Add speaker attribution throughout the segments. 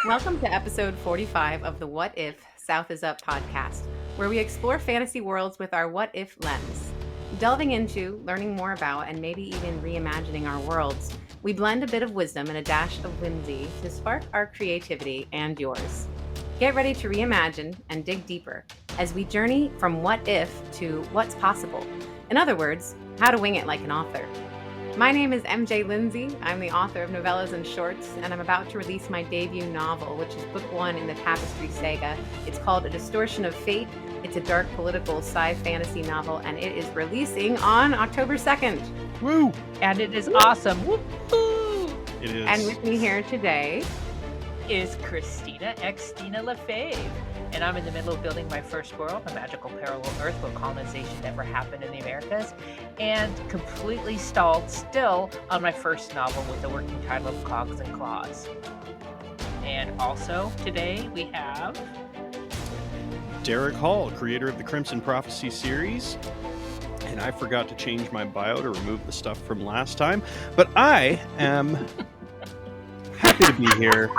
Speaker 1: Welcome to episode 45 of the What If South is Up podcast, where we explore fantasy worlds with our what if lens. Delving into, learning more about, and maybe even reimagining our worlds, we blend a bit of wisdom and a dash of whimsy to spark our creativity and yours. Get ready to reimagine and dig deeper as we journey from what if to what's possible. In other words, how to wing it like an author. My name is MJ Lindsay. I'm the author of novellas and shorts, and I'm about to release my debut novel, which is book one in the Tapestry saga. It's called A Distortion of Fate. It's a dark political sci fantasy novel, and it is releasing on October 2nd.
Speaker 2: Woo!
Speaker 3: And it is awesome. Woo-hoo!
Speaker 2: It is.
Speaker 1: And with me here today
Speaker 3: Is Christina X. Dina LaFave. And I'm in the middle of building my first world, a magical parallel Earth where colonization never happened in the Americas, and completely stalled still on my first novel with the working title of Cogs and Claws. And also today we have
Speaker 2: Derek Hall, creator of the Crimson Prophecy series. And I forgot to change my bio to remove the stuff from last time, but I am happy to be here.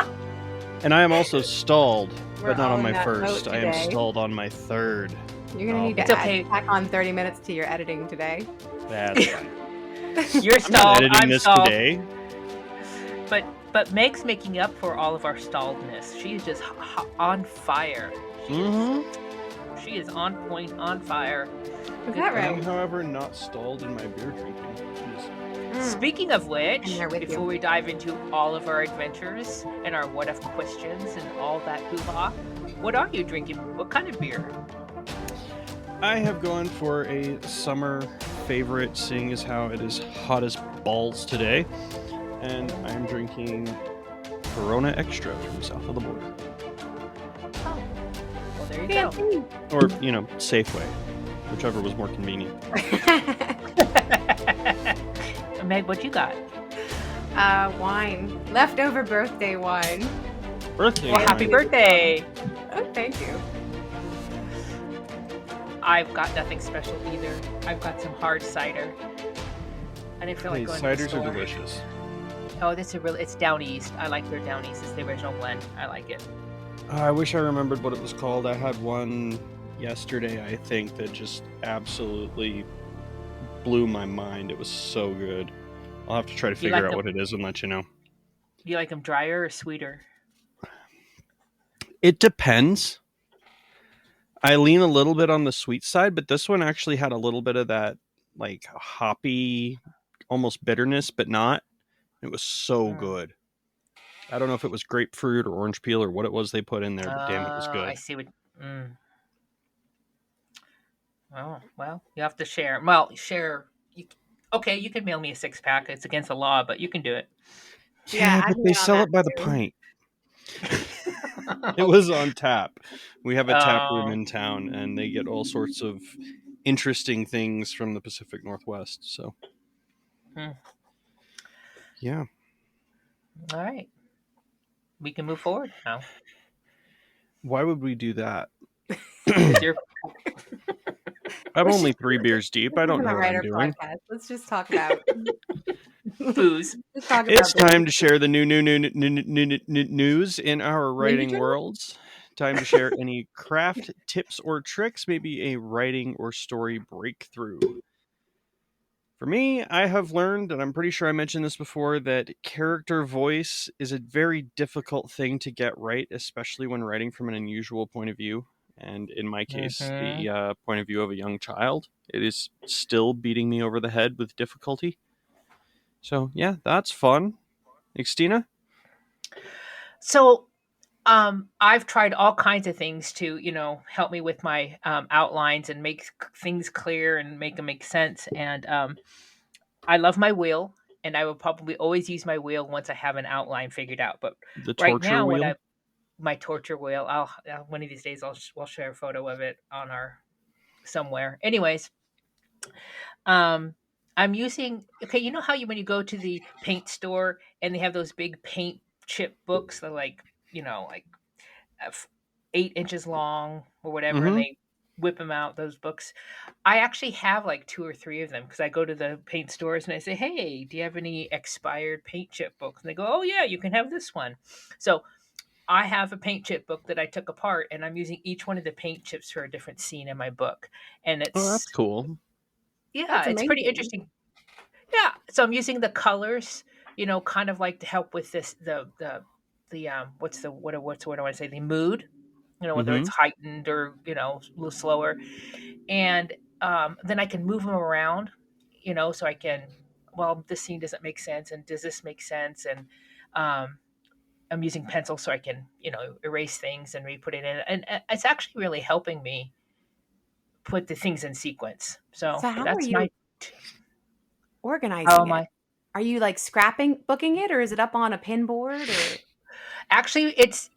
Speaker 2: And I am also stalled, but not on my first. I am stalled on my third.
Speaker 1: You're going to need to tack on 30 minutes to your editing today.
Speaker 2: That's right.
Speaker 3: You're
Speaker 2: I'm
Speaker 3: stalled.
Speaker 2: not editing
Speaker 3: I'm
Speaker 2: this
Speaker 3: stalled.
Speaker 2: today.
Speaker 3: But Meg's making up for all of our stalledness. She is just on fire. She is on point, on fire.
Speaker 1: Is that
Speaker 2: I am,
Speaker 1: right?
Speaker 2: however, not stalled in my beer drinking. Jeez.
Speaker 3: Speaking of which,
Speaker 1: I'm there with
Speaker 3: before
Speaker 1: you.
Speaker 3: we dive into all of our adventures and our what if questions and all that hoo-ha, what are you drinking? What kind of beer?
Speaker 2: I have gone for a summer favorite, seeing as how it is hot as balls today. And I'm drinking Corona Extra from south of the border.
Speaker 3: Oh, well, there you go.
Speaker 1: Fancy.
Speaker 2: Or, Safeway. Whichever was more convenient.
Speaker 3: Meg, what you got?
Speaker 1: Wine. Leftover birthday wine.
Speaker 2: Birthday
Speaker 3: Well, happy
Speaker 2: wine.
Speaker 3: birthday!
Speaker 1: Oh, thank you.
Speaker 3: I've got nothing special either. I've got some hard cider. I didn't feel like
Speaker 2: Hey,
Speaker 3: going to the
Speaker 2: ciders
Speaker 3: store.
Speaker 2: are delicious.
Speaker 3: Oh, it's Down East. I like their Down East. It's the original blend. I like it.
Speaker 2: I wish I remembered what it was called. I had one yesterday, I think, that just absolutely blew my mind. It was so good. I'll have to try to
Speaker 3: You
Speaker 2: figure
Speaker 3: like
Speaker 2: out
Speaker 3: them-
Speaker 2: what it is and let you know.
Speaker 3: Do you like them drier or sweeter?
Speaker 2: It depends. I lean a little bit on the sweet side, but this one actually had a little bit of that, like, hoppy, almost bitterness, but not. It was so good. I don't know if it was grapefruit or orange peel or what it was they put in there, but damn, it was good.
Speaker 3: I see what. Oh, well, you have to share. Well, share. Okay, you can mail me a 6-pack. It's against the law, but you can do it.
Speaker 1: Yeah,
Speaker 2: but
Speaker 1: I'm
Speaker 2: they
Speaker 1: in on
Speaker 2: sell
Speaker 1: that
Speaker 2: it by the
Speaker 1: too.
Speaker 2: pint. It was on tap. We have a tap room
Speaker 3: Oh.
Speaker 2: in town, and they get all sorts of interesting things from the Pacific Northwest. So, yeah.
Speaker 3: All right. We can move forward now.
Speaker 2: Why would we do that?
Speaker 3: 'Cause you're-
Speaker 2: I'm only 3 beers deep. I don't
Speaker 1: This
Speaker 2: know
Speaker 1: isn't a
Speaker 2: what I'm
Speaker 1: writer
Speaker 2: doing.
Speaker 1: podcast. Let's just talk about.
Speaker 3: Booze.
Speaker 1: Let's talk about
Speaker 2: It's time to
Speaker 1: booze.
Speaker 2: share the new news in our writing
Speaker 1: journal?
Speaker 2: worlds. Time to share any craft tips or tricks, maybe a writing or story breakthrough. For me, I have learned, and I'm pretty sure I mentioned this before, that character voice is a very difficult thing to get right, especially when writing from an unusual point of view. And in my case, the point of view of a young child. It is still beating me over the head with difficulty. So, yeah, that's fun. Xtina?
Speaker 3: So, I've tried all kinds of things to, help me with my outlines and make things clear and make them make sense. And I love my wheel, and I will probably always use my wheel once I have an outline figured out. But
Speaker 2: The
Speaker 3: right
Speaker 2: torture
Speaker 3: now,
Speaker 2: wheel?
Speaker 3: my torture wheel, I'll one of these days we'll share a photo of it on our somewhere. Anyways, I'm using you know how when you go to the paint store and they have those big paint chip books that like 8 inches long or whatever, and they whip them out, those books. I actually have like 2 or 3 of them because I go to the paint stores and I say, hey, do you have any expired paint chip books? And they go, oh yeah, you can have this one. So I have a paint chip book that I took apart, and I'm using each one of the paint chips for a different scene in my book. And
Speaker 2: Oh, that's
Speaker 3: it's
Speaker 2: cool.
Speaker 3: yeah,
Speaker 1: That's
Speaker 3: it's pretty
Speaker 1: amazing.
Speaker 3: interesting. Yeah, so I'm using the colors, kind of like to help with this the what's the what's what do I want to say, the mood, whether
Speaker 2: Mm-hmm.
Speaker 3: it's heightened or a little slower, and then I can move them around, so I can, well, this scene doesn't make sense, and does this make sense, and um, I'm using pencil so I can erase things and re-put it in, and it's actually really helping me put the things in sequence. So
Speaker 1: So how are
Speaker 3: that's
Speaker 1: you
Speaker 3: my how
Speaker 1: organizing
Speaker 3: am
Speaker 1: it?
Speaker 3: I
Speaker 1: Are you like scrapping booking it, or is it up on a pin board, or
Speaker 3: actually it's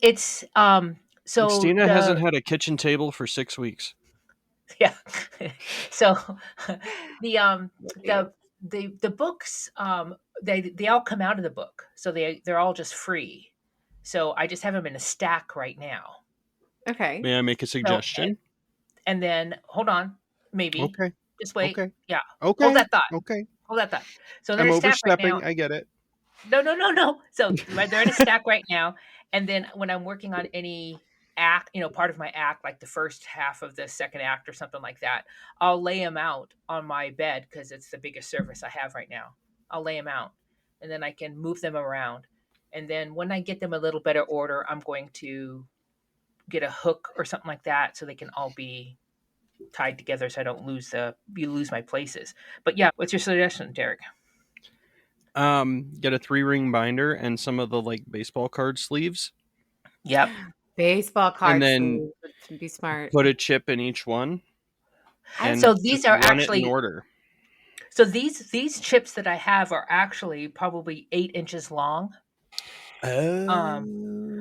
Speaker 3: so
Speaker 2: Stina hasn't
Speaker 3: the
Speaker 2: had a kitchen table for 6 weeks.
Speaker 3: yeah. So the
Speaker 1: you?
Speaker 3: the books, they all come out of the book, so they're all just free. So I just have them in a stack right now.
Speaker 1: Okay.
Speaker 2: May I make a
Speaker 3: So
Speaker 2: suggestion?
Speaker 3: and then hold on, maybe
Speaker 2: Okay.
Speaker 3: just wait.
Speaker 2: Okay.
Speaker 3: Yeah, hold
Speaker 2: Okay.
Speaker 3: that thought.
Speaker 2: Okay.
Speaker 3: Hold that thought. So they're
Speaker 2: I'm
Speaker 3: in a stack right now.
Speaker 2: overstepping. I get it.
Speaker 3: No, no, no, no. So they're in a stack right now, and then when I'm working on any act, part of my act, like the first half of the second act or something like that, I'll lay them out on my bed because it's the biggest surface I have right now. I'll lay them out, and then I can move them around. And then when I get them a little better order, I'm going to get a hook or something like that so they can all be tied together so I don't lose my places. But yeah, what's your suggestion, Derek?
Speaker 2: Get a 3-ring binder and some of the like baseball card sleeves,
Speaker 3: Yep.
Speaker 1: Baseball
Speaker 2: and
Speaker 1: card
Speaker 2: then
Speaker 1: sleeve would be smart.
Speaker 2: put a chip in each one
Speaker 1: I
Speaker 2: and
Speaker 3: So
Speaker 2: just
Speaker 3: these are
Speaker 2: run it in
Speaker 3: actually
Speaker 2: order.
Speaker 3: So these chips that I have are actually probably 8 inches long.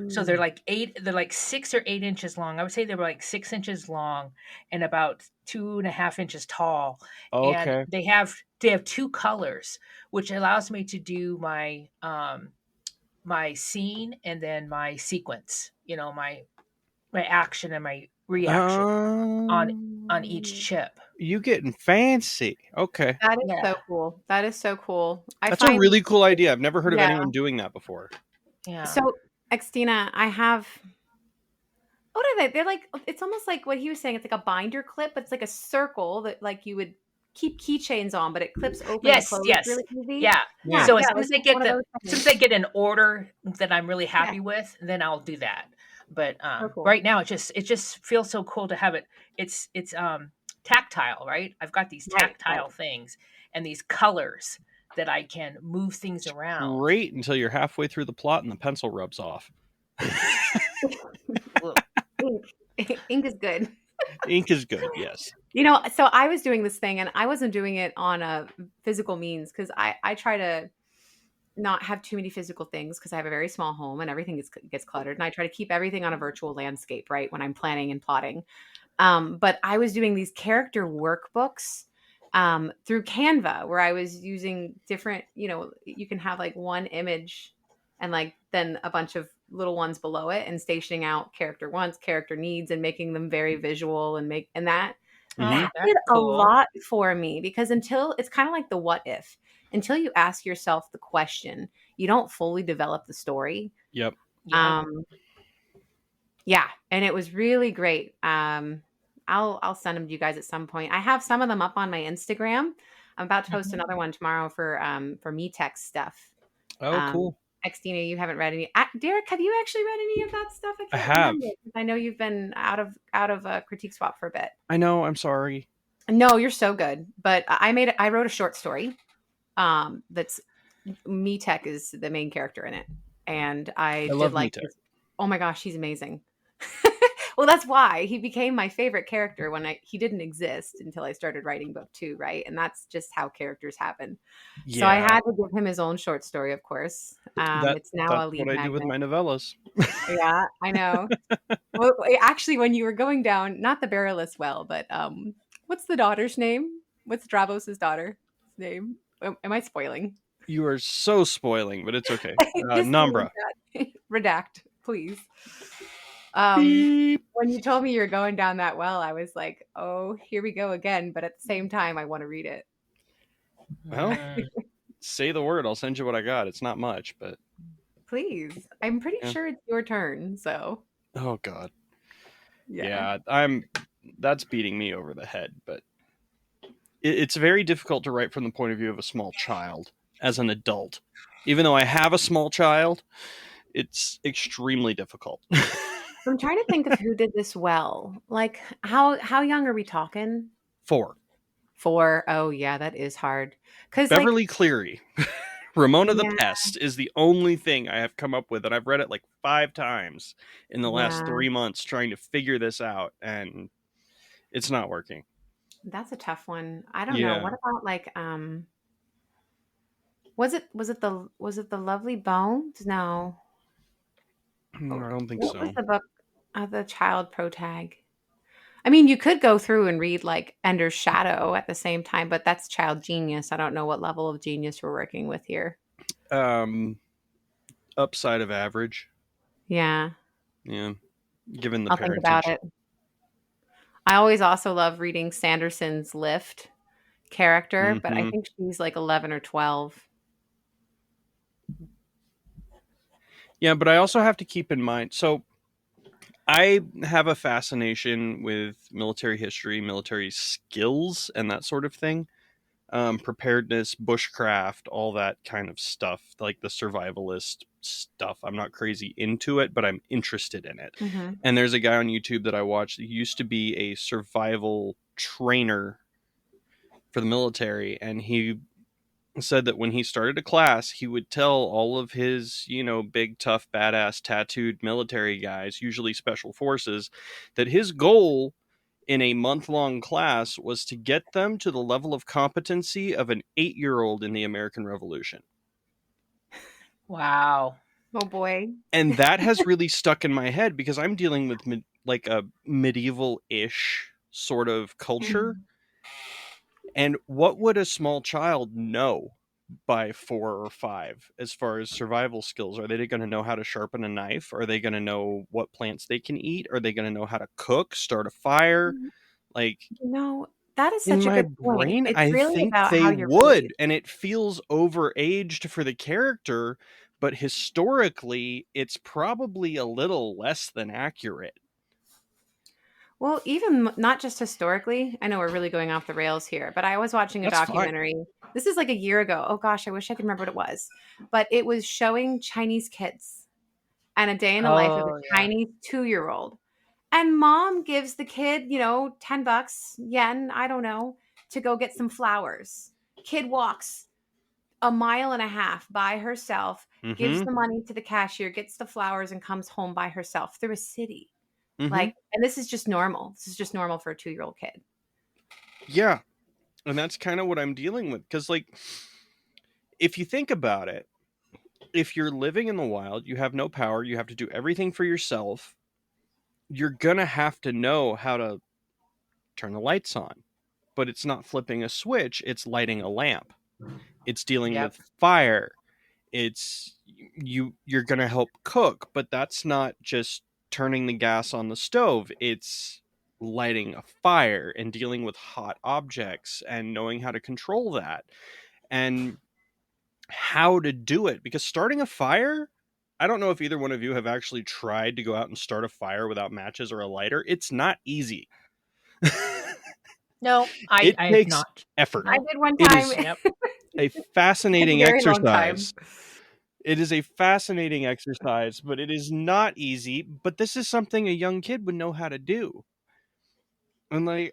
Speaker 3: So they're
Speaker 2: Oh.
Speaker 3: like they're like 6 or 8 inches long. I would say they were like 6 inches long and about 2.5 inches tall. And
Speaker 2: Okay.
Speaker 3: they have two colors, which allows me to do my scene and then my sequence. My action and my reaction on each
Speaker 2: Um,
Speaker 3: chip.
Speaker 2: you getting fancy. Okay.
Speaker 1: That is
Speaker 3: Yeah,
Speaker 1: so cool. That is so cool. I
Speaker 2: That's a
Speaker 1: find,
Speaker 2: really cool idea. I've never heard of
Speaker 1: yeah.
Speaker 2: anyone doing that before.
Speaker 3: yeah.
Speaker 1: So, Xtina, I have. What are they? They're like, it's almost like what he was saying. It's like a binder clip, but it's like a circle that like you would keep keychains on, but it clips open and
Speaker 3: Yes,
Speaker 1: closed
Speaker 3: yes.
Speaker 1: really easy.
Speaker 3: Yeah.
Speaker 1: Yeah,
Speaker 2: Yeah.
Speaker 3: So
Speaker 1: yeah, like one of those
Speaker 3: as soon
Speaker 1: things.
Speaker 3: as I get an order that I'm really
Speaker 1: Yeah,
Speaker 3: happy with, then I'll do that. But
Speaker 1: so cool.
Speaker 3: right now it just feels so cool to have it. It's tactile, right? I've got these
Speaker 1: Right, right.
Speaker 3: tactile things and these colors that I can move things around.
Speaker 2: Great until you're halfway through the plot and the pencil rubs off.
Speaker 3: Ugh.
Speaker 1: Ink. Ink is good.
Speaker 2: Ink is good, yes.
Speaker 1: So I was doing this thing and I wasn't doing it on a physical means because I try to not have too many physical things because I have a very small home and everything gets cluttered. And I try to keep everything on a virtual landscape, right? When I'm planning and plotting. But I was doing these character workbooks through Canva where I was using different, you can have like one image and like then a bunch of little ones below it and stationing out character wants, character needs, and making them very visual and
Speaker 2: Hmm.
Speaker 3: Oh,
Speaker 1: that
Speaker 3: that's
Speaker 1: did a
Speaker 3: cool.
Speaker 1: lot for me because until it's kind of like the what if, until you ask yourself the question, you don't fully develop the story.
Speaker 2: Yep.
Speaker 3: Yep.
Speaker 1: Um, yeah, and it was really great. I'll send them to you guys at some point. I have some of them up on my Instagram. I'm about to post
Speaker 3: Mhm.
Speaker 1: another one tomorrow for me tech stuff.
Speaker 2: Oh,
Speaker 1: Um,
Speaker 2: cool.
Speaker 1: Xtina, you haven't read any. Derek, have you actually read any of that stuff? I
Speaker 2: I
Speaker 1: can't
Speaker 2: have.
Speaker 1: remember. I know you've been out of critique swap for a bit.
Speaker 2: I know. I'm sorry.
Speaker 1: No, you're so good. But I wrote a short story. That's me tech is the main character in it, and I
Speaker 2: I
Speaker 1: did
Speaker 2: love
Speaker 1: like
Speaker 2: Mita.
Speaker 1: this. Oh my gosh, he's amazing. Well, that's why he became my favorite character when he didn't exist until I started writing book 2, right? And that's just how characters happen. So I
Speaker 2: Yeah.
Speaker 1: had to give him his own short story, of course. It's now
Speaker 2: That's
Speaker 1: a
Speaker 2: what
Speaker 1: lead
Speaker 2: I do with
Speaker 1: magnet.
Speaker 2: my novellas.
Speaker 1: Yeah, I know. Well, actually, when you were going down, not the Barreless Well, but what's the daughter's name? What's Dravos's daughter's name? Am I spoiling?
Speaker 2: You are so spoiling, but it's okay.
Speaker 1: Just delete
Speaker 2: Nambra.
Speaker 1: that. Redact, please.
Speaker 2: Beep.
Speaker 1: When you told me you're going down that well, I was like, oh, here we go again. But at the same time, I want to read it.
Speaker 2: Well,
Speaker 3: Mm.
Speaker 2: say the word. I'll send you what I got. It's not much, but
Speaker 1: Please. I'm pretty
Speaker 2: Yeah.
Speaker 1: sure it's your turn, so
Speaker 2: Oh God.
Speaker 1: yeah.
Speaker 2: Yeah, that's beating me over the head, but it's very difficult to write from the point of view of a small child as an adult. Even though I have a small child, it's extremely difficult.
Speaker 1: I'm trying to think of who did this well. Like how young are we talking?
Speaker 2: 4.
Speaker 1: 4. Oh yeah, that is hard. Cuz like
Speaker 2: Beverly Cleary. Ramona the
Speaker 1: yeah,
Speaker 2: Pest is the only thing I have come up with, and I've read it like 5 times in the last
Speaker 1: yeah,
Speaker 2: 3 months trying to figure this out, and it's not working.
Speaker 1: that's a tough one. I don't know. What
Speaker 2: Yeah.
Speaker 1: about like was it the Lovely Bones? No.
Speaker 2: I don't think
Speaker 1: What was
Speaker 2: so.
Speaker 1: the book of the child protag? I mean, you could go through and read like Ender's Shadow at the same time, but that's child genius. I don't know what level of genius we're working with here.
Speaker 2: Um, Upside of average.
Speaker 1: Yeah,
Speaker 2: Yeah, given the
Speaker 1: I'll think about
Speaker 2: parentage.
Speaker 1: it. I always also love reading Sanderson's Lift character, but I
Speaker 2: Hmm.
Speaker 1: think she's like 11 or 12.
Speaker 2: Yeah, but I also have to keep in mind. So I have a fascination with military history, military skills, and that sort of thing. Preparedness, bushcraft, all that kind of stuff, like the survivalist stuff. I'm not crazy into it, but I'm interested in it.
Speaker 1: Mhm.
Speaker 2: And there's a guy on YouTube that I watched that used to be a survival trainer for the military, and he said that when he started a class, he would tell all of his, big, tough, badass, tattooed military guys, usually special forces, that his goal in a month-long class was to get them to the level of competency of an 8-year-old in the American Revolution.
Speaker 3: Wow.
Speaker 1: Oh boy.
Speaker 2: And that has really stuck in my head because I'm dealing with like a medieval-ish sort of culture. And what would a small child know by 4 or 5 as far as survival skills? Are they going to know how to sharpen a knife? Are they going to know what plants they can eat? Are they going to know how to cook, start a fire? Like,
Speaker 1: That is
Speaker 2: in
Speaker 1: such a
Speaker 2: my
Speaker 1: good point.
Speaker 2: brain,
Speaker 1: It's
Speaker 2: I
Speaker 1: really
Speaker 2: think
Speaker 1: about
Speaker 2: they
Speaker 1: how you're
Speaker 2: would,
Speaker 1: raised.
Speaker 2: and it feels overaged for the character, but historically, it's probably a little less than accurate.
Speaker 1: Well, even not just historically. I know we're really going off the rails here, but I was watching a
Speaker 2: That's fine.
Speaker 1: documentary. This is like a year ago. Oh gosh, I wish I could remember what it was. But it was showing Chinese kids and a day in the life of a
Speaker 3: Oh, yeah.
Speaker 1: Chinese 2-year-old. And mom gives the kid, $10, yen, I don't know, to go get some flowers. Kid walks a mile and a half by herself, gives
Speaker 2: Mm-hmm.
Speaker 1: the money to the cashier, gets the flowers, and comes home by herself through a city.
Speaker 2: Mm-hmm.
Speaker 1: Like, and this is just normal. This is just normal for a 2-year-old kid.
Speaker 2: Yeah. And that's kind of what I'm dealing with. Because, like, if you think about it, if you're living in the wild, you have no power, you have to do everything for yourself, you're going to have to know how to turn the lights on. But it's not flipping a switch, it's lighting a lamp. It's dealing
Speaker 3: Yep.
Speaker 2: with fire. It's you're going to help cook, but that's not just turning the gas on the stove. It's lighting a fire and dealing with hot objects and knowing how to control that. And how to do it, because starting a fire, I don't know if either one of you have actually tried to go out and start a fire without matches or a lighter. It's not easy.
Speaker 3: No,
Speaker 2: It
Speaker 3: I have
Speaker 2: takes
Speaker 3: not.
Speaker 2: effort.
Speaker 1: I
Speaker 3: Nope.
Speaker 1: did one
Speaker 2: It
Speaker 1: time.
Speaker 2: is
Speaker 3: Yep.
Speaker 2: a
Speaker 1: A
Speaker 2: fascinating
Speaker 1: very long time.
Speaker 2: exercise. It is a fascinating exercise, but it is not easy. But this is something a young kid would know how to do. And like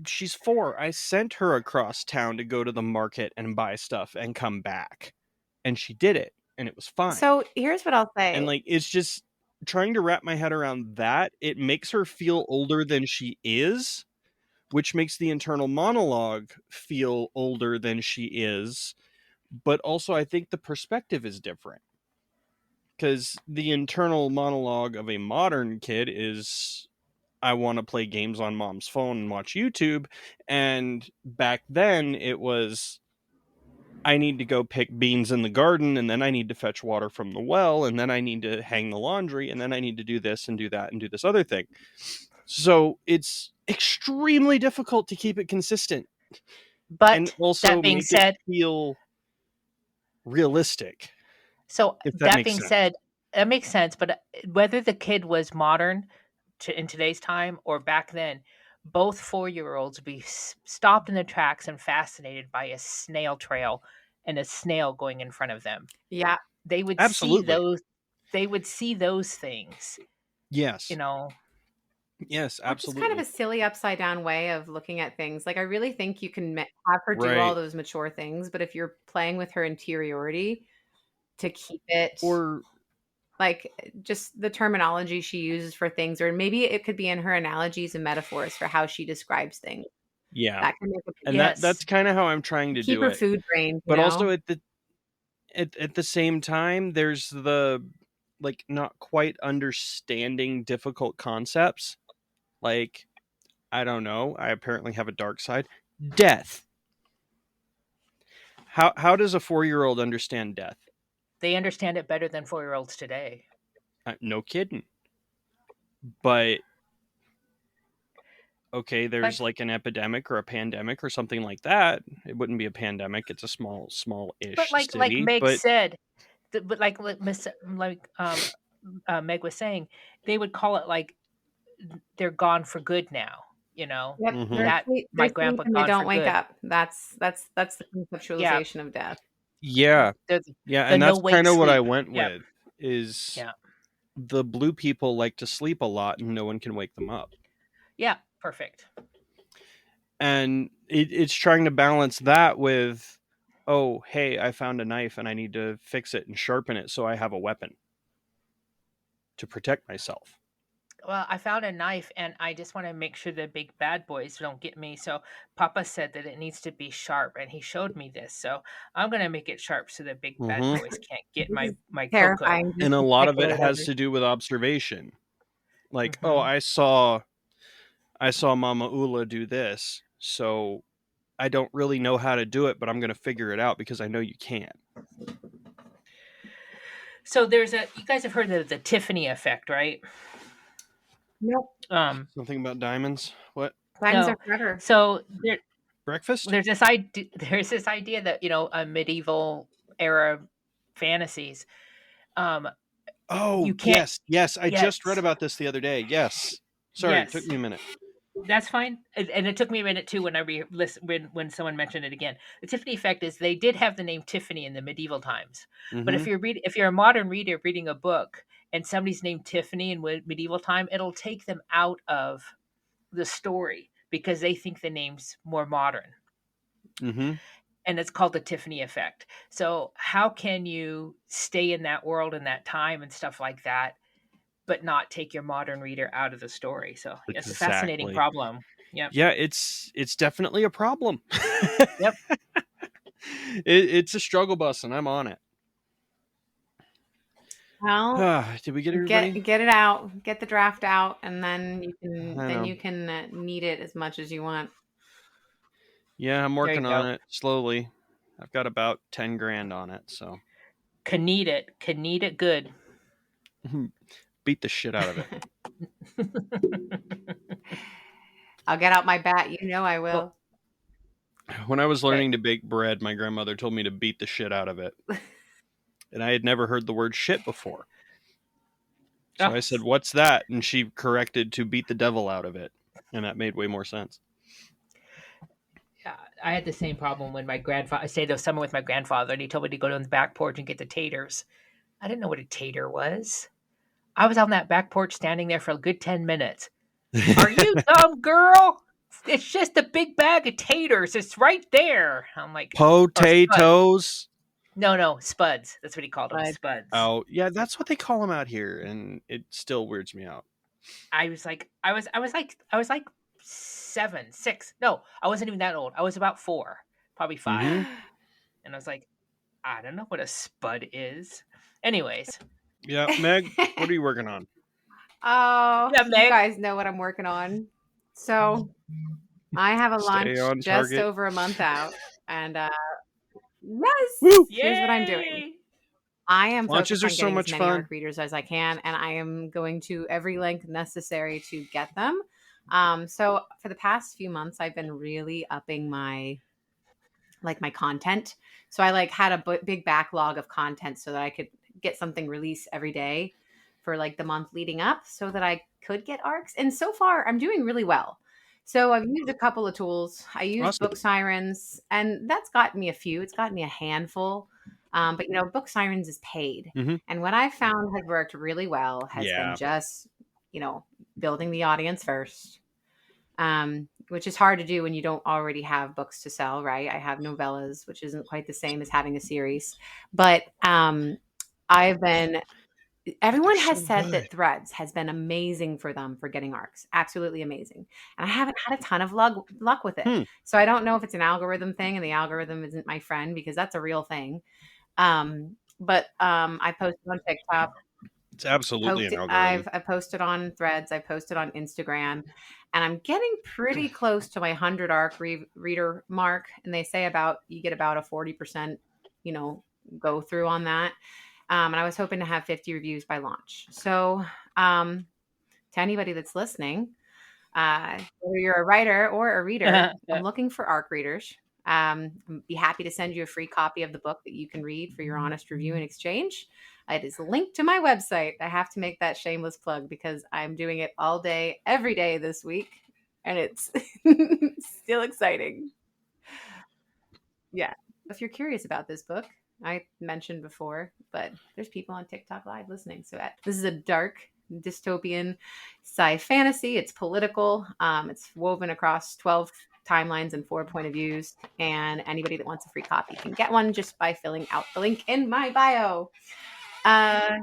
Speaker 2: she's 4. I sent her across town to go to the market and buy stuff and come back. And she did it, and it was fine.
Speaker 1: So here's what I'll
Speaker 2: And
Speaker 1: say.
Speaker 2: like it's just trying to wrap my head around that. It makes her feel older than she is, which makes the internal monologue feel older than she is. But also, I think the perspective is different, because the internal monologue of a modern kid is, I want to play games on mom's phone and watch YouTube. And back then it was, I need to go pick beans in the garden, and then I need to fetch water from the well, and then I need to hang the laundry, and then I need to do this and do that and do this other thing. So it's extremely difficult to keep it consistent and
Speaker 3: But
Speaker 2: also
Speaker 3: that being
Speaker 2: make it
Speaker 3: said,
Speaker 2: feel realistic.
Speaker 3: So
Speaker 2: if that
Speaker 3: that
Speaker 2: makes
Speaker 3: being
Speaker 2: sense.
Speaker 3: said, that makes sense. But whether the kid was modern in today's time or back then, both 4-year-olds would be stopped in their tracks and fascinated by a snail trail and a snail going in front of them.
Speaker 1: Yeah.
Speaker 3: They would see
Speaker 2: Absolutely.
Speaker 3: those. They would see those things. You
Speaker 2: Yes.
Speaker 3: know.
Speaker 2: Yes,
Speaker 1: Or just kind of a
Speaker 2: absolutely.
Speaker 1: silly upside down way of looking at things. Like, I really think you can have her do all
Speaker 2: Right.
Speaker 1: those mature things, but if you're playing with her interiority to keep it
Speaker 2: Or
Speaker 1: like just the terminology she uses for things, or maybe it could be in her analogies and metaphors for how she describes things.
Speaker 2: yeah.
Speaker 1: That can make a big
Speaker 2: And
Speaker 3: Yes.
Speaker 2: that's kind of how I'm trying to
Speaker 1: keep
Speaker 2: do
Speaker 1: her
Speaker 2: it.
Speaker 1: food brain, you
Speaker 2: But also
Speaker 1: know?
Speaker 2: at the same time, there's the like not quite understanding difficult concepts. Like, I don't know, I apparently have a dark side. Death. How does a 4-year-old understand death?
Speaker 3: They understand it better than 4-year-olds today.
Speaker 2: No kidding. But okay,
Speaker 3: But
Speaker 2: there's like an epidemic or a pandemic or something like that. It wouldn't be a pandemic. It's a
Speaker 3: but
Speaker 2: small-ish
Speaker 3: like
Speaker 2: city,
Speaker 3: Meg
Speaker 2: but
Speaker 3: said, but Meg was saying, they would call it like they're gone for good now. You know
Speaker 1: Yep,
Speaker 2: mhm.
Speaker 1: they're
Speaker 3: that
Speaker 1: asleep, they're
Speaker 3: my
Speaker 1: asleep
Speaker 3: grandpa
Speaker 1: and they
Speaker 3: gone for
Speaker 1: don't wake
Speaker 3: good.
Speaker 1: up. That's the
Speaker 3: Yeah,
Speaker 1: conceptualization of death.
Speaker 2: Yeah.
Speaker 3: they're
Speaker 2: Yeah,
Speaker 3: the
Speaker 2: and
Speaker 3: no
Speaker 2: that's
Speaker 3: wake
Speaker 2: kind of what I
Speaker 3: sleep.
Speaker 2: went
Speaker 3: Yep.
Speaker 2: with is
Speaker 3: Yeah.
Speaker 2: the blue people like to sleep a lot and no one can wake them up.
Speaker 3: Yeah. Perfect.
Speaker 2: And it's trying to balance that with, oh, hey, I found a knife and I need to fix it and sharpen it so I have a weapon to protect myself.
Speaker 3: Well, I found a knife and I just want to make sure the big bad boys don't get me. So Papa said that it needs to be sharp and he showed me this. So I'm going to make it sharp so the big bad
Speaker 2: Hmm.
Speaker 3: boys can't get
Speaker 1: This is
Speaker 3: my cocoa.
Speaker 1: terrifying just
Speaker 2: And a
Speaker 1: to
Speaker 2: lot of it
Speaker 1: speculate
Speaker 2: has
Speaker 1: over.
Speaker 2: to do with observation. Like, oh,
Speaker 3: Hmm.
Speaker 2: I saw Mama Ula do this, so I don't really know how to do it, but I'm going to figure it out because I know you can.
Speaker 3: So you guys have heard of the Tiffany effect, right?
Speaker 1: Nope,
Speaker 3: Um,
Speaker 2: Something about diamonds. What?
Speaker 1: diamonds are
Speaker 3: no.
Speaker 1: forever.
Speaker 3: So
Speaker 2: Breakfast?
Speaker 3: there's this idea that, medieval era fantasies, um,
Speaker 2: Oh,
Speaker 3: you can't,
Speaker 2: yes. Yes, I just read
Speaker 3: yes,
Speaker 2: about this the other day. Yes. Sorry, it took
Speaker 3: yes.
Speaker 2: me a minute.
Speaker 3: That's fine, and it took me a minute too when I listen when someone mentioned it again. The Tiffany effect is they did have the name Tiffany in the medieval times, but
Speaker 2: Mhm.
Speaker 3: if you're a modern reader reading a book and somebody's named Tiffany in medieval time, it'll take them out of the story because they think the name's more modern,
Speaker 2: Mhm.
Speaker 3: and it's called the Tiffany effect. So how can you stay in that world and that time and stuff like that, but not take your modern reader out of the story? So yeah, it's a fascinating
Speaker 2: Exactly.
Speaker 3: problem. Yep.
Speaker 2: Yeah, it's definitely a problem.
Speaker 3: Yep.
Speaker 2: It's a struggle bus and I'm on it.
Speaker 1: Well,
Speaker 2: Did we get
Speaker 1: get
Speaker 2: everybody?
Speaker 1: get it out, get the draft out, and
Speaker 2: I
Speaker 1: then
Speaker 2: know.
Speaker 1: you can knead it as much as you want.
Speaker 2: Yeah, I'm
Speaker 3: There you
Speaker 2: working on
Speaker 3: go.
Speaker 2: it slowly. I've got about 10 grand on it, so
Speaker 3: Can knead it good.
Speaker 2: beat the shit out of it.
Speaker 1: I'll get out my bat. You know I
Speaker 3: Well,
Speaker 1: will.
Speaker 2: When I was
Speaker 3: okay.
Speaker 2: learning to bake bread, my grandmother told me to beat the shit out of it. And I had never heard the word shit before. So
Speaker 3: Oh,
Speaker 2: I said, "What's that?" And she corrected to beat the devil out of it. And that made way more sense.
Speaker 3: yeah, I had the same problem when my grandfather. I stayed a summer with my grandfather, and he told me to go to the back porch and get the taters. I didn't know what a tater was. I was on that back porch standing there for a good 10 minutes. Are you dumb, girl? It's just a big bag of taters. It's right there. I'm like, or spuds.
Speaker 2: Potatoes.
Speaker 3: No, no, spuds. That's what he called them,
Speaker 1: But
Speaker 3: spuds.
Speaker 2: Oh, yeah, that's what they call them out here, and it still weirds me out.
Speaker 3: I was like 7, 6. No, I wasn't even that old. I was about 4, probably 5.
Speaker 2: Mm-hmm.
Speaker 3: And I was like, I don't know what a spud is. Anyways,
Speaker 2: Yeah, Meg, what are you working on?
Speaker 1: oh,
Speaker 3: yeah,
Speaker 1: you
Speaker 3: Meg.
Speaker 1: guys know what I'm working on. So I have a
Speaker 2: Stay
Speaker 1: lunch
Speaker 2: on
Speaker 1: just
Speaker 2: target.
Speaker 1: over a month out, and yes,
Speaker 2: Woo!
Speaker 1: here's what I'm doing.
Speaker 3: Yay!
Speaker 1: I am
Speaker 2: Launches
Speaker 1: focused
Speaker 2: are
Speaker 1: on
Speaker 2: so
Speaker 1: getting as
Speaker 2: much
Speaker 1: many
Speaker 2: fun.
Speaker 1: ARC readers as I can, and I am going to every length necessary to get them. So for the past few months, I've been really upping my like my content. So I like had a big backlog of content so that I could get something released every day for like the month leading up so that I could get arcs. And so far I'm doing really well. So I've used a couple of tools. I used
Speaker 2: Awesome.
Speaker 1: Book Sirens, and that's gotten me a few. It's gotten me a handful. But you know, Book Sirens is paid.
Speaker 2: Hmm.
Speaker 1: And what I found has worked really well has been
Speaker 2: Yeah.
Speaker 1: just, you know, building the audience first, which is hard to do when you don't already have books to sell, right? I have novellas, which isn't quite the same as having a series. But I've been,
Speaker 2: They're
Speaker 1: everyone has
Speaker 2: so
Speaker 1: said
Speaker 2: good.
Speaker 1: that Threads has been amazing for them for getting arcs, absolutely amazing. And I haven't had a ton of luck with it.
Speaker 2: Hmm.
Speaker 1: So I don't know if it's an algorithm thing and the algorithm isn't my friend because that's a real thing. But I posted on TikTok.
Speaker 2: It's absolutely
Speaker 1: Poked
Speaker 2: an
Speaker 1: it,
Speaker 2: algorithm.
Speaker 1: I posted on Threads, I posted on Instagram, and I'm getting pretty close to my 100 arc reader mark. And they say about you get about a 40%, you know, go through on that. And I was hoping to have 50 reviews by launch. So to anybody that's listening, whether you're a writer or a reader, I'm looking for ARC readers. Be happy to send you a free copy of the book that you can read for your honest review in exchange. It is linked to my website. I have to make that shameless plug because I'm doing it all day, every day this week, and it's still exciting. Yeah. If you're curious about this book, I mentioned before, but there's people on TikTok live listening. So this is a dark dystopian sci fantasy. It's political. It's woven across 12 timelines and 4 point of views. And anybody that wants a free copy can get one just by filling out the link in my bio. Uh,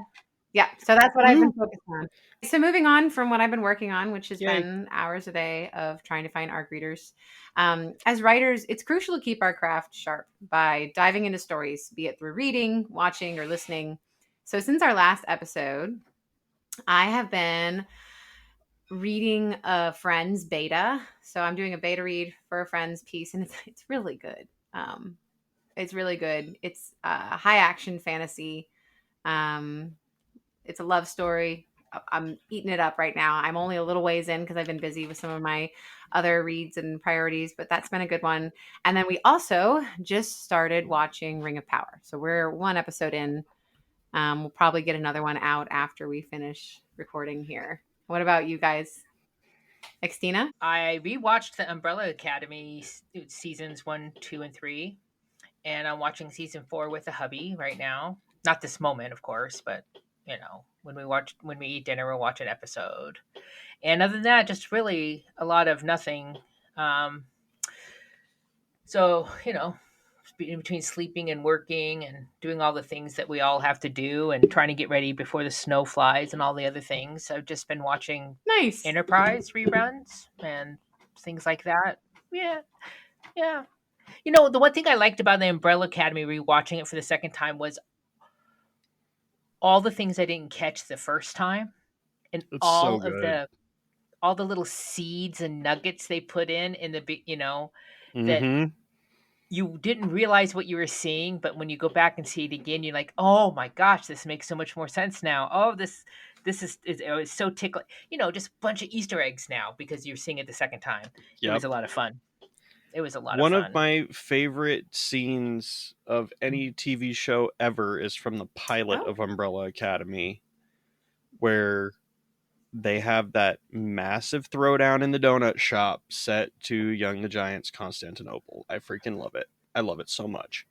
Speaker 1: yeah, so that's what I've been focused on. So moving on from what I've been working on, which has
Speaker 2: Yay.
Speaker 1: been hours a day of trying to find ARC readers. As writers, it's crucial to keep our craft sharp by diving into stories, be it through reading, watching, or listening. So since our last episode, I have been reading a friend's beta. So I'm doing a beta read for a friend's piece, and it's really good. It's really good. It's high action fantasy. Um, it's a love story. I'm eating it up right now. I'm only a little ways in because I've been busy with some of my other reads and priorities, but that's been a good one. And then we also just started watching Ring of Power. So we're one episode in. We'll probably get another one out after we finish recording here. What about you guys? Xtina?
Speaker 3: I rewatched the Umbrella Academy seasons 1, 2, and 3, and I'm watching season 4 with a hubby right now. Not this moment, of course, but you know, when we eat dinner, we'll watch an episode. And other than that, just really a lot of nothing. Um, so you know, in between sleeping and working and doing all the things that we all have to do and trying to get ready before the snow flies and all the other things, I've just been watching
Speaker 1: Nice.
Speaker 3: Enterprise reruns and things like that. Yeah, yeah. You know, the one thing I liked about the Umbrella Academy rewatching it for the second time was all the things I didn't catch the first time and
Speaker 2: It's so good.
Speaker 3: all the little seeds and nuggets they put in the big, you know, that
Speaker 2: Mm-hmm.
Speaker 3: you didn't realize what you were seeing, but when you go back and see it again, you're like, "Oh my gosh, this makes so much more sense now." Oh, this is it was so tickling. You know, just a bunch of Easter eggs now because you're seeing it the second time. It was
Speaker 2: Yep.
Speaker 3: a lot of fun. It was a lot of
Speaker 2: One of
Speaker 3: fun.
Speaker 2: my favorite scenes of any TV show ever is from the pilot
Speaker 1: Oh,
Speaker 2: of Umbrella Academy, where they have that massive throwdown in the donut shop set to Young the Giant's Constantinople. I freaking love it. I love it so much.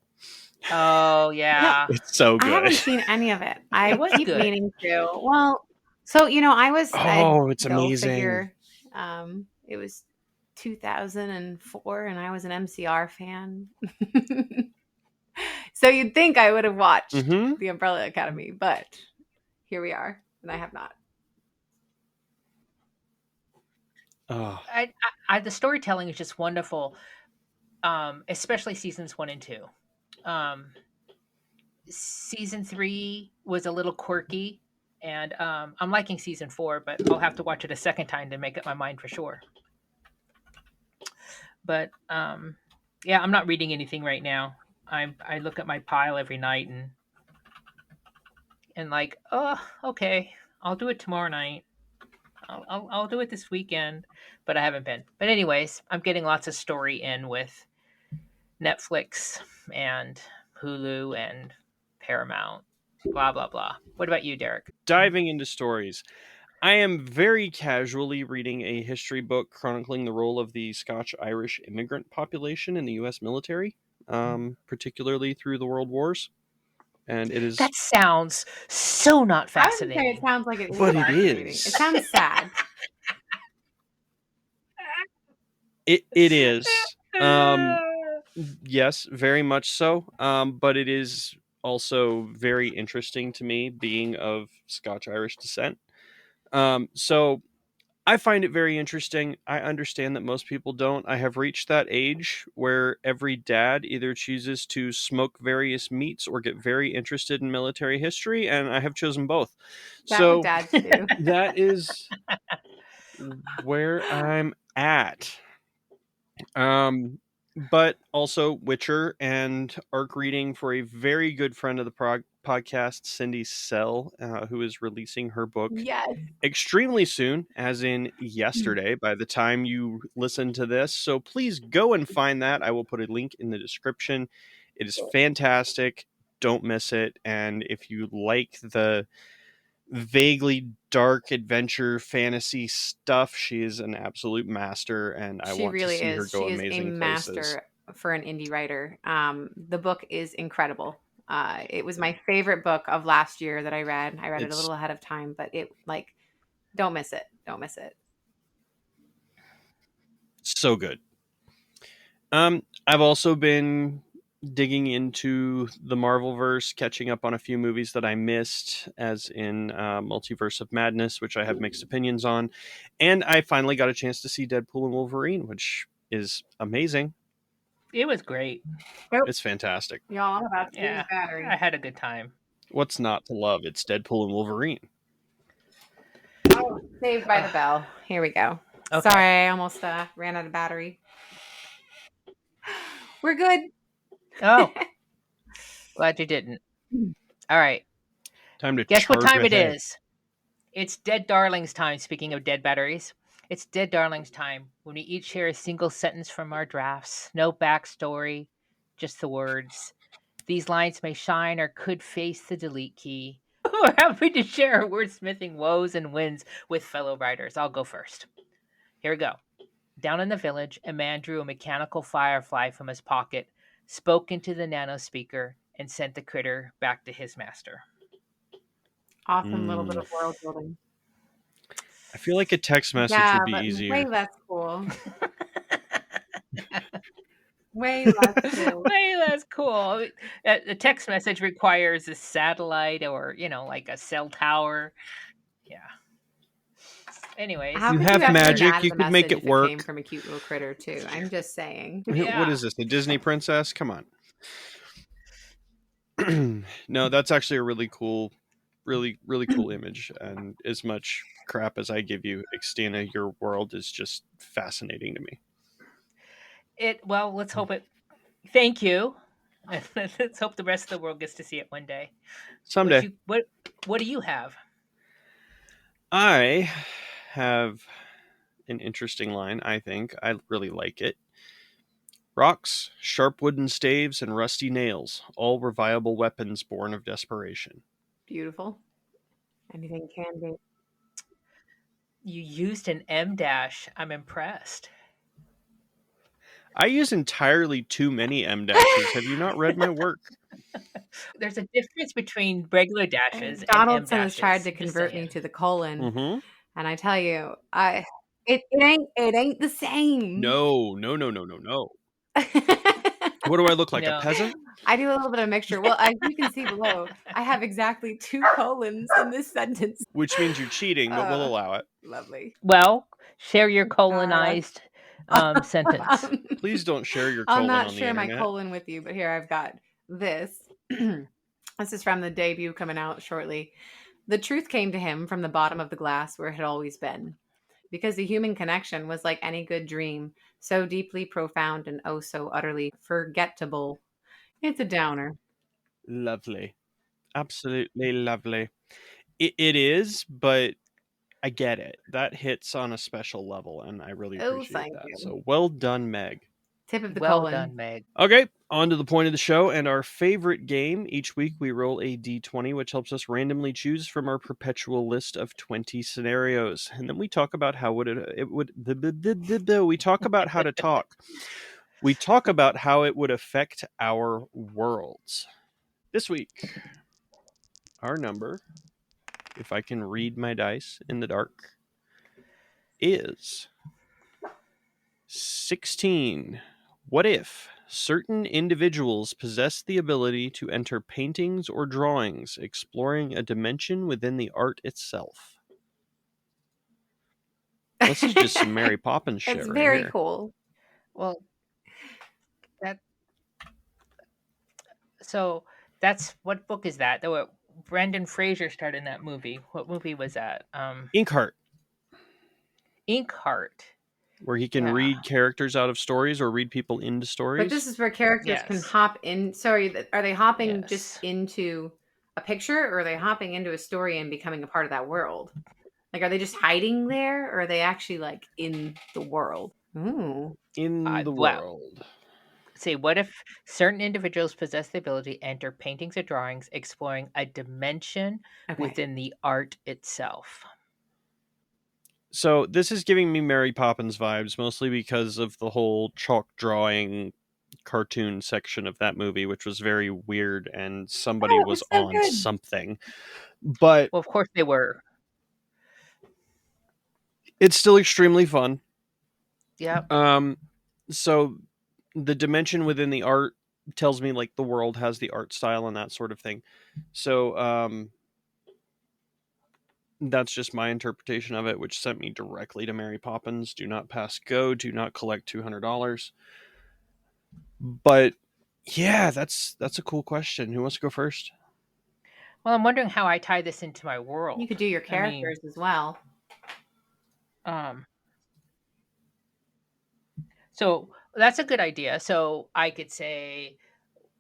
Speaker 3: Oh
Speaker 1: you know,
Speaker 3: yeah,
Speaker 2: It's so
Speaker 1: I
Speaker 2: good.
Speaker 1: haven't seen any of it.
Speaker 3: it
Speaker 1: I
Speaker 3: was
Speaker 1: keep
Speaker 3: good.
Speaker 1: meaning to. Well, so you know, I
Speaker 2: Oh, it's
Speaker 1: go
Speaker 2: amazing.
Speaker 1: figure. It was 2004, and I was an MCR fan. So you'd think I would have watched
Speaker 2: Mm-hmm.
Speaker 1: The Umbrella Academy, but here we are, and I have not.
Speaker 2: Oh,
Speaker 3: The storytelling is just wonderful, especially seasons 1 and 2. Um, Season 3 was a little quirky, and I'm liking season 4, but I'll have to watch it a second time to make up my mind for sure. But yeah, I'm not reading anything right now. I look at my pile every night and like, oh, okay, I'll do it tomorrow night. I'll do it this weekend, but I haven't been. But anyways, I'm getting lots of story in with Netflix and Hulu and Paramount, blah, blah, blah. What about you, Derek?
Speaker 2: Diving into stories. I am very casually reading a history book chronicling the role of the Scotch-Irish immigrant population in the U.S. military, particularly through the World Wars. And it is,
Speaker 3: That sounds so not
Speaker 1: I wouldn't say it
Speaker 3: fascinating.
Speaker 1: sounds like it is
Speaker 2: but it
Speaker 1: fascinating. It
Speaker 2: is.
Speaker 1: sounds sad.
Speaker 2: It is. Yes, very much so. But it is also very interesting to me, being of Scotch-Irish descent. So I find it very interesting. I understand that most people don't. I have reached that age where every dad either chooses to smoke various meats or get very interested in military history, and I have chosen both.
Speaker 1: Is that
Speaker 2: So
Speaker 1: what dads do?
Speaker 2: that is where I'm at. But also Witcher and arc reading for a very good friend of the podcast, Cindy Sell, who is releasing her book
Speaker 1: Yes.
Speaker 2: extremely soon, as in yesterday, by the time you listen to this. So please go and find that. I will put a link in the description. It is fantastic. Don't miss it. And if you like the vaguely dark adventure fantasy stuff, she is an absolute master, and I
Speaker 1: She
Speaker 2: want to
Speaker 1: really
Speaker 2: see her
Speaker 1: is.
Speaker 2: go
Speaker 1: She is a
Speaker 2: amazing
Speaker 1: master
Speaker 2: places.
Speaker 1: for an indie writer. The book is incredible. It was my favorite book of last year that I read. I read it a
Speaker 2: It's
Speaker 1: little ahead of time, but don't miss it. Don't miss it.
Speaker 2: so good. I've also been digging into the Marvelverse, catching up on a few movies that I missed, as in Multiverse of Madness, which I have mixed opinions on. And I finally got a chance to see Deadpool and Wolverine, which is amazing.
Speaker 3: It was great.
Speaker 2: It's fantastic.
Speaker 1: Y'all, I'm about to lose
Speaker 3: Yeah,
Speaker 1: battery.
Speaker 3: I had a good time.
Speaker 2: What's not to love? It's Deadpool and Wolverine.
Speaker 1: Oh, Saved by the Bell. Here we go.
Speaker 3: Okay.
Speaker 1: Sorry, I almost ran out of battery. We're good.
Speaker 3: Oh, glad you didn't. All right.
Speaker 2: Time to
Speaker 3: Guess what
Speaker 2: charge
Speaker 3: time it
Speaker 2: ahead.
Speaker 3: is? It's Dead Darlings time. Speaking of dead batteries, it's Dead Darlings time when we each share a single sentence from our drafts. No backstory, just the words. These lines may shine or could face the delete key. We're happy to share our wordsmithing woes and wins with fellow writers. I'll go first. Here we go. Down in the village, a man drew a mechanical firefly from his pocket, spoke into the nano speaker, and sent the critter back to his master.
Speaker 1: Awesome little bit of world building.
Speaker 2: I feel like a text message would be easier.
Speaker 1: Way less cool. Way less cool.
Speaker 3: Way less cool. A text message requires a satellite or, like a cell tower. Yeah. Anyways.
Speaker 1: How
Speaker 2: You
Speaker 1: could
Speaker 2: have
Speaker 1: ever be
Speaker 2: magic,
Speaker 1: mad at
Speaker 2: you
Speaker 1: the
Speaker 2: could make
Speaker 1: message
Speaker 2: it
Speaker 1: if
Speaker 2: work.
Speaker 1: Came from a cute little critter too. I'm just saying.
Speaker 3: Yeah.
Speaker 2: What is this? A Disney princess? Come on. No, that's actually a really cool image. And as much crap as I give you, Xtina, your world is just fascinating to me.
Speaker 3: Well, let's hope it. Thank you. Let's hope the rest of the world gets to see it one day.
Speaker 2: Someday.
Speaker 3: What do you have?
Speaker 2: I have an interesting line, I think. I really like it. Rocks, sharp wooden staves, and rusty nails, all were viable weapons born of desperation.
Speaker 1: Beautiful. Anything can be.
Speaker 3: You used an M dash. I'm impressed.
Speaker 2: I use entirely too many M dashes. Have you not read my work?
Speaker 3: There's a difference between regular dashes and M
Speaker 1: Donaldson
Speaker 3: dashes.
Speaker 1: has tried to convert me to the colon,
Speaker 2: Mm-hmm.
Speaker 1: and I tell you, it ain't the same.
Speaker 2: No. What do I look like?
Speaker 3: No.
Speaker 2: A peasant?
Speaker 1: I do a little bit of mixture. Well, as you can see below, I have exactly 2 colons in this sentence.
Speaker 2: Which means you're cheating, but we'll allow it.
Speaker 1: Lovely.
Speaker 3: Well, share your colonized sentence.
Speaker 2: Please don't share your colon
Speaker 1: I'll not
Speaker 2: on the
Speaker 1: share my
Speaker 2: internet.
Speaker 1: colon with you, but here I've got this. This is from the debut coming out shortly. The truth came to him from the bottom of the glass where it had always been. Because the human connection was like any good dream, so deeply profound and oh so utterly forgettable. It's a downer.
Speaker 2: Lovely. Absolutely lovely. It is, but I get it. That hits on a special level, and I really appreciate that.
Speaker 1: You.
Speaker 2: So well done, Meg.
Speaker 1: Tip of the
Speaker 3: Well
Speaker 1: colon.
Speaker 3: done, Meg.
Speaker 2: Okay, on to the point of the show and our favorite game. Each week we roll a d20, which helps us randomly choose from our perpetual list of 20 scenarios. And then we talk about how we talk about how to talk. We talk about how it would affect our worlds. This week, our number, if I can read my dice in the dark, is 16. What if certain individuals possess the ability to enter paintings or drawings, exploring a dimension within the art itself? This is just some Mary Poppins shit
Speaker 1: It's
Speaker 2: right
Speaker 1: very
Speaker 2: here.
Speaker 1: cool.
Speaker 3: Well, that's what book is that? Though Brendan Fraser starred in that movie. What movie was that?
Speaker 2: Inkheart,
Speaker 3: Inkheart.
Speaker 2: where he can
Speaker 3: Yeah.
Speaker 2: read characters out of stories or read people into stories.
Speaker 1: But this is where characters can
Speaker 3: Yes.
Speaker 1: hop in. Sorry, are they hopping just
Speaker 3: Yes.
Speaker 1: into a picture, or are they hopping into a story and becoming a part of that world? Like, are they just hiding there, or are they actually like in the world? Ooh.
Speaker 2: In the
Speaker 3: Well,
Speaker 2: world.
Speaker 3: say, what if certain individuals possess the ability to enter paintings or drawings, exploring a dimension
Speaker 1: Okay.
Speaker 3: within the art itself?
Speaker 2: So this is giving me Mary Poppins vibes, mostly because of the whole chalk drawing cartoon section of that movie, which was very weird and somebody
Speaker 1: Oh, it
Speaker 2: was
Speaker 1: was so
Speaker 2: on
Speaker 1: good.
Speaker 2: something. But
Speaker 3: Well, of course they were.
Speaker 2: it's still extremely fun.
Speaker 3: Yep.
Speaker 2: So the dimension within the art tells me like the world has the art style and that sort of thing. So that's just my interpretation of it, which sent me directly to Mary Poppins. Do not pass go. Do not collect $200. But yeah, that's a cool question. Who wants to go first?
Speaker 3: Well, I'm wondering how I tie this into my world.
Speaker 1: You could do your characters as well.
Speaker 3: So that's a good idea. So I could say,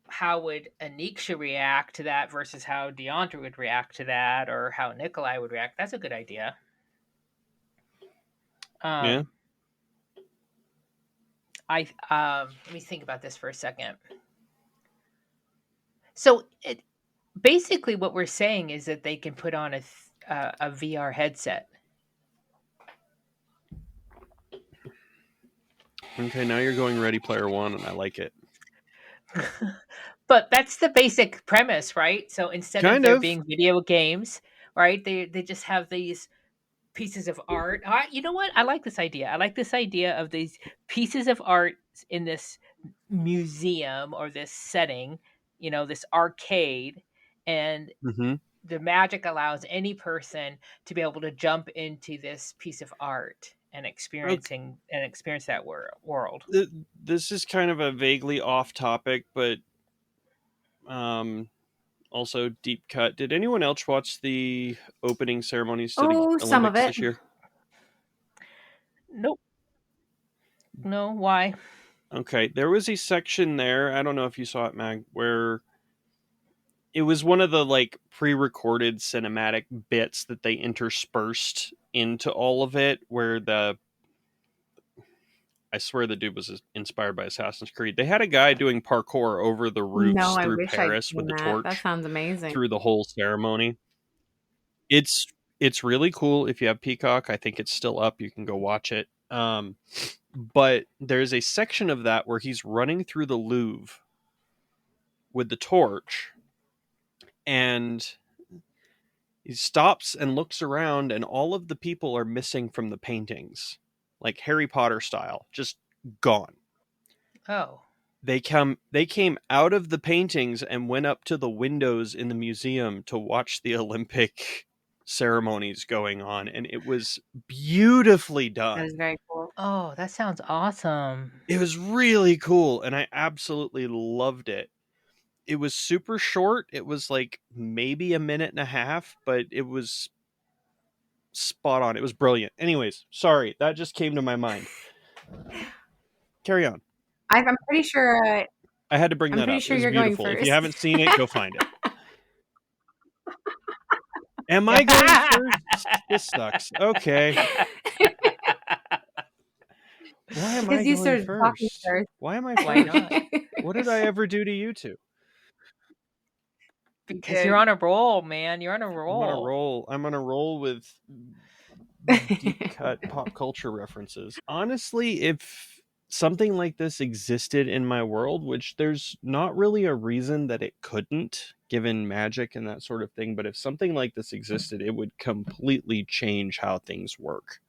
Speaker 3: how would Anisha react to that versus how Deandra would react to that, or how Nikolai would react. That's a good idea.
Speaker 2: Yeah.
Speaker 3: Let me think about this for a second. So basically what we're saying is that they can put on a VR headset.
Speaker 2: Okay, now you're going Ready Player One, and I like it.
Speaker 3: But that's the basic premise, right? So instead of
Speaker 2: Kind
Speaker 3: there
Speaker 2: of.
Speaker 3: being video games, right, they just have these pieces of art. You know what? I like this idea. I like this idea of these pieces of art in this museum or this setting, this arcade, and
Speaker 2: Mm-hmm.
Speaker 3: the magic allows any person to be able to jump into this piece of art and experience that world.
Speaker 2: This is kind of a vaguely off topic, but also deep cut. Did anyone else watch the opening ceremonies to the
Speaker 1: Some of
Speaker 2: Olympics
Speaker 1: it.
Speaker 2: this year?
Speaker 3: Nope. No, why?
Speaker 2: Okay, there was a section there. I don't know if you saw it, Mag, where it was one of the like pre-recorded cinematic bits that they interspersed into all of it, where I swear the dude was inspired by Assassin's Creed. They had a guy doing parkour over the roofs
Speaker 1: No, I
Speaker 2: through
Speaker 1: wish I'd
Speaker 2: Paris with
Speaker 1: seen
Speaker 2: the
Speaker 1: that. That
Speaker 2: torch
Speaker 1: sounds amazing.
Speaker 2: through the whole ceremony. It's really cool. If you have Peacock, I think it's still up. You can go watch it. But there's a section of that where he's running through the Louvre with the torch, and he stops and looks around, and all of the people are missing from the paintings, like Harry Potter style, just gone.
Speaker 3: Oh.
Speaker 2: They came out of the paintings and went up to the windows in the museum to watch the Olympic ceremonies going on, and it was beautifully done.
Speaker 1: That is very cool.
Speaker 3: Oh, that sounds awesome.
Speaker 2: It was really cool, and I absolutely loved it. It was super short. It was like maybe a minute and a half, but it was spot on. It was brilliant. Anyways, sorry, that just came to my mind. Carry on.
Speaker 1: I'm pretty sure.
Speaker 2: I had to bring
Speaker 1: I'm
Speaker 2: that
Speaker 1: pretty
Speaker 2: up.
Speaker 1: sure
Speaker 2: It was
Speaker 1: you're going
Speaker 2: beautiful. If
Speaker 1: first.
Speaker 2: you haven't seen it, go find it. Am I going first? This sucks. Okay. Why am I
Speaker 1: Because you
Speaker 2: going
Speaker 1: started talking
Speaker 2: first?
Speaker 1: first.
Speaker 2: Why am I
Speaker 3: Why
Speaker 2: first?
Speaker 3: not?
Speaker 2: What did I ever do to you two?
Speaker 3: Because you're
Speaker 1: Good.
Speaker 3: on a roll, man. You're on a
Speaker 2: I'm on a
Speaker 3: roll.
Speaker 2: roll. I'm on a roll with deep cut pop culture references. Honestly, if something like this existed in my world, which there's not really a reason that it couldn't, given magic and that sort of thing, but if something like this existed, it would completely change how things work.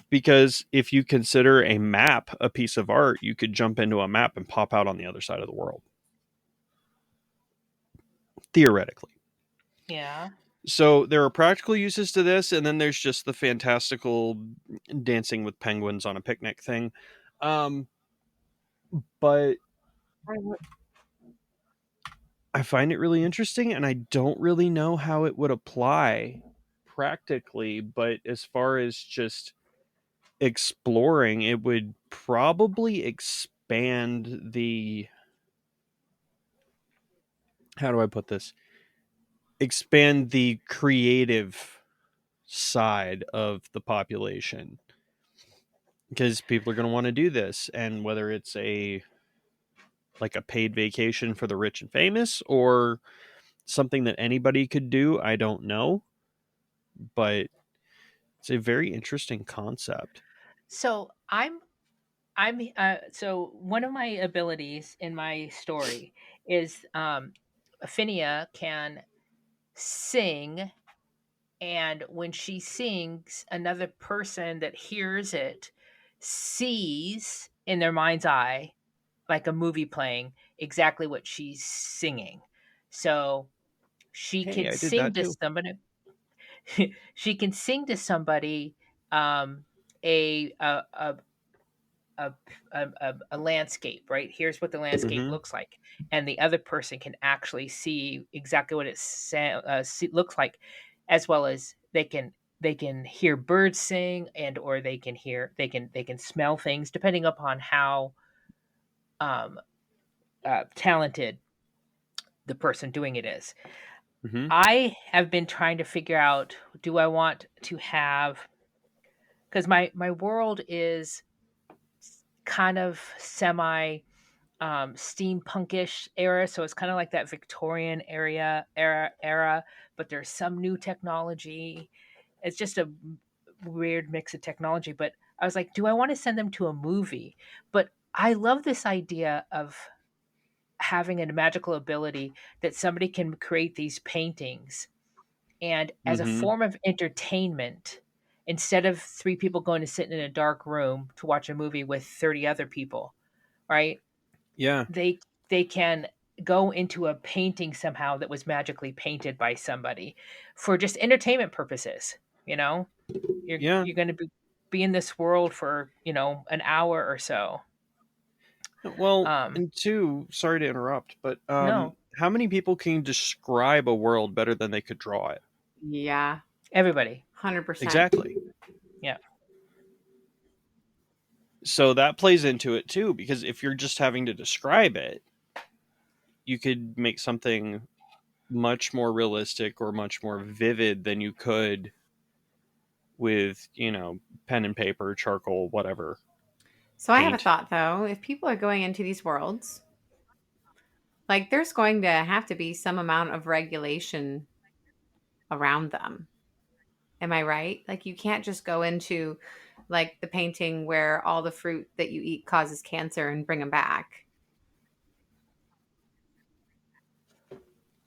Speaker 2: Because if you consider a map a piece of art, you could jump into a map and pop out on the other side of the world. Theoretically.
Speaker 3: Yeah.
Speaker 2: So there are practical uses to this, and then there's just the fantastical dancing with penguins on a picnic thing. But I find it really interesting, and I don't really know how it would apply practically. But as far as just exploring, it would probably expand the, how do I put this? Expand the creative side of the population, because people are going to want to do this, and whether it's a like a paid vacation for the rich and famous or something that anybody could do, I don't know, but it's a very interesting concept.
Speaker 3: So so one of my abilities in my story is Phinia can sing, and when she sings, another person that hears it sees in their mind's eye, like a movie playing, exactly what she's singing. So she
Speaker 2: Hey,
Speaker 3: could
Speaker 2: I did
Speaker 3: sing
Speaker 2: that
Speaker 3: to
Speaker 2: too.
Speaker 3: somebody. She can sing to somebody um, a, a, a a landscape, right? Here's what the landscape
Speaker 2: Mm-hmm.
Speaker 3: looks like, and the other person can actually see exactly what looks like, as well as they can hear birds sing, and or they can smell things, depending upon how um, talented the person doing it is.
Speaker 2: Mm-hmm.
Speaker 3: I have been trying to figure out, do I want to have, because my world is kind of semi steampunkish era, so it's kind of like that Victorian era, but there's some new technology. It's just a weird mix of technology. But I was like, do I want to send them to a movie? But I love this idea of having a magical ability that somebody can create these paintings, and as a
Speaker 2: Mm-hmm.
Speaker 3: form of entertainment, instead of three people going to sit in a dark room to watch a movie with 30 other people, right?
Speaker 2: Yeah.
Speaker 3: They can go into a painting somehow that was magically painted by somebody for just entertainment purposes. You know,
Speaker 2: Yeah.
Speaker 3: you're going to be in this world for an hour or so.
Speaker 2: Well,
Speaker 3: Um,
Speaker 2: and two, sorry to interrupt, but
Speaker 3: no,
Speaker 2: how many people can describe a world better than they could draw it?
Speaker 1: Yeah,
Speaker 3: everybody.
Speaker 1: 100%.
Speaker 2: Exactly.
Speaker 3: Yeah.
Speaker 2: So that plays into it too, because if you're just having to describe it, you could make something much more realistic or much more vivid than you could with, pen and paper, charcoal, whatever,
Speaker 1: So I have a
Speaker 2: paint.
Speaker 1: thought though. If people are going into these worlds, like there's going to have to be some amount of regulation around them. Am I right? Like you can't just go into like the painting where all the fruit that you eat causes cancer and bring them back.